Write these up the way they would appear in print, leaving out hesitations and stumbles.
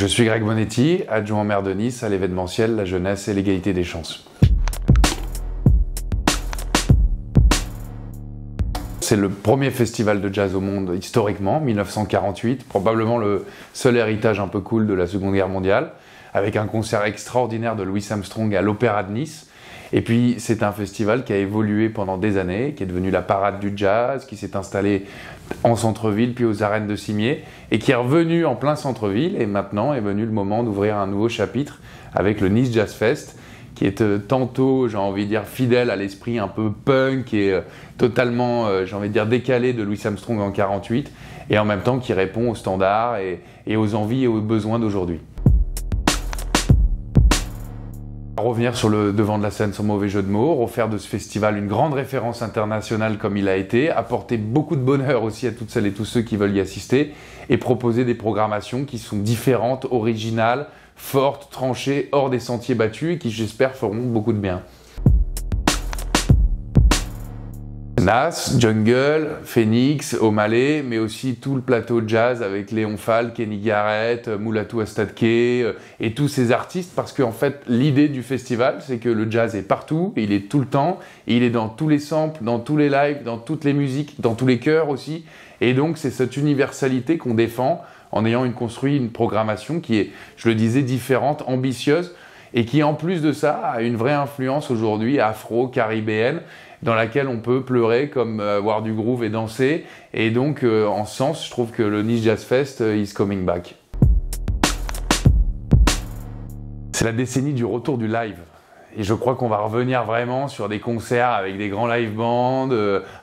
Je suis Greg Bonetti, adjoint au maire de Nice à l'événementiel, la jeunesse et l'égalité des chances. C'est le premier festival de jazz au monde historiquement, 1948, probablement le seul héritage un peu cool de la Seconde Guerre mondiale, avec un concert extraordinaire de Louis Armstrong à l'Opéra de Nice. Et puis c'est un festival qui a évolué pendant des années, qui est devenu la parade du jazz, qui s'est installé en centre-ville, puis aux arènes de Cimiez, et qui est revenu en plein centre-ville. Et maintenant est venu le moment d'ouvrir un nouveau chapitre avec le Nice Jazz Fest, qui est tantôt, j'ai envie de dire, fidèle à l'esprit un peu punk et totalement, j'ai envie de dire, décalé de Louis Armstrong en 48, et en même temps qui répond aux standards et aux envies et aux besoins d'aujourd'hui. Revenir sur le devant de la scène sans mauvais jeu de mots, refaire de ce festival une grande référence internationale comme il a été, apporter beaucoup de bonheur aussi à toutes celles et tous ceux qui veulent y assister et proposer des programmations qui sont différentes, originales, fortes, tranchées, hors des sentiers battus et qui j'espère feront beaucoup de bien. Nas, Jungle, Phoenix, O'Malley, mais aussi tout le plateau de jazz avec Léon Fall, Kenny Garrett, Mulatu Astatke et tous ces artistes, parce qu'en fait l'idée du festival c'est que le jazz est partout, il est tout le temps, et il est dans tous les samples, dans tous les lives, dans toutes les musiques, dans tous les chœurs aussi, et donc c'est cette universalité qu'on défend en ayant construit une programmation qui est, je le disais, différente, ambitieuse, et qui en plus de ça a une vraie influence aujourd'hui afro-caribéenne, dans laquelle on peut pleurer comme voir du groove et danser. Et donc, en ce sens, je trouve que le Nice Jazz Fest is coming back. C'est la décennie du retour du live. Et je crois qu'on va revenir vraiment sur des concerts avec des grands live bands,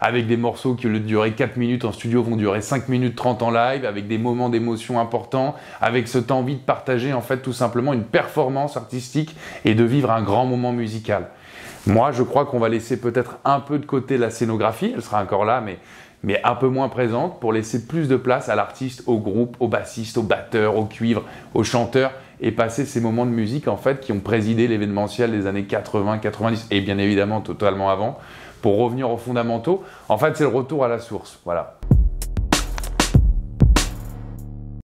avec des morceaux qui, au lieu de durer 4 minutes en studio, vont durer 5 minutes 30 en live, avec des moments d'émotion importants, avec cette envie de partager en fait tout simplement une performance artistique et de vivre un grand moment musical. Moi, je crois qu'on va laisser peut-être un peu de côté la scénographie, elle sera encore là, mais un peu moins présente, pour laisser plus de place à l'artiste, au groupe, au bassiste, au batteur, au cuivre, au chanteur, et passer ces moments de musique en fait qui ont présidé l'événementiel des années 80, 90 et bien évidemment totalement avant, pour revenir aux fondamentaux. En fait, c'est le retour à la source, voilà.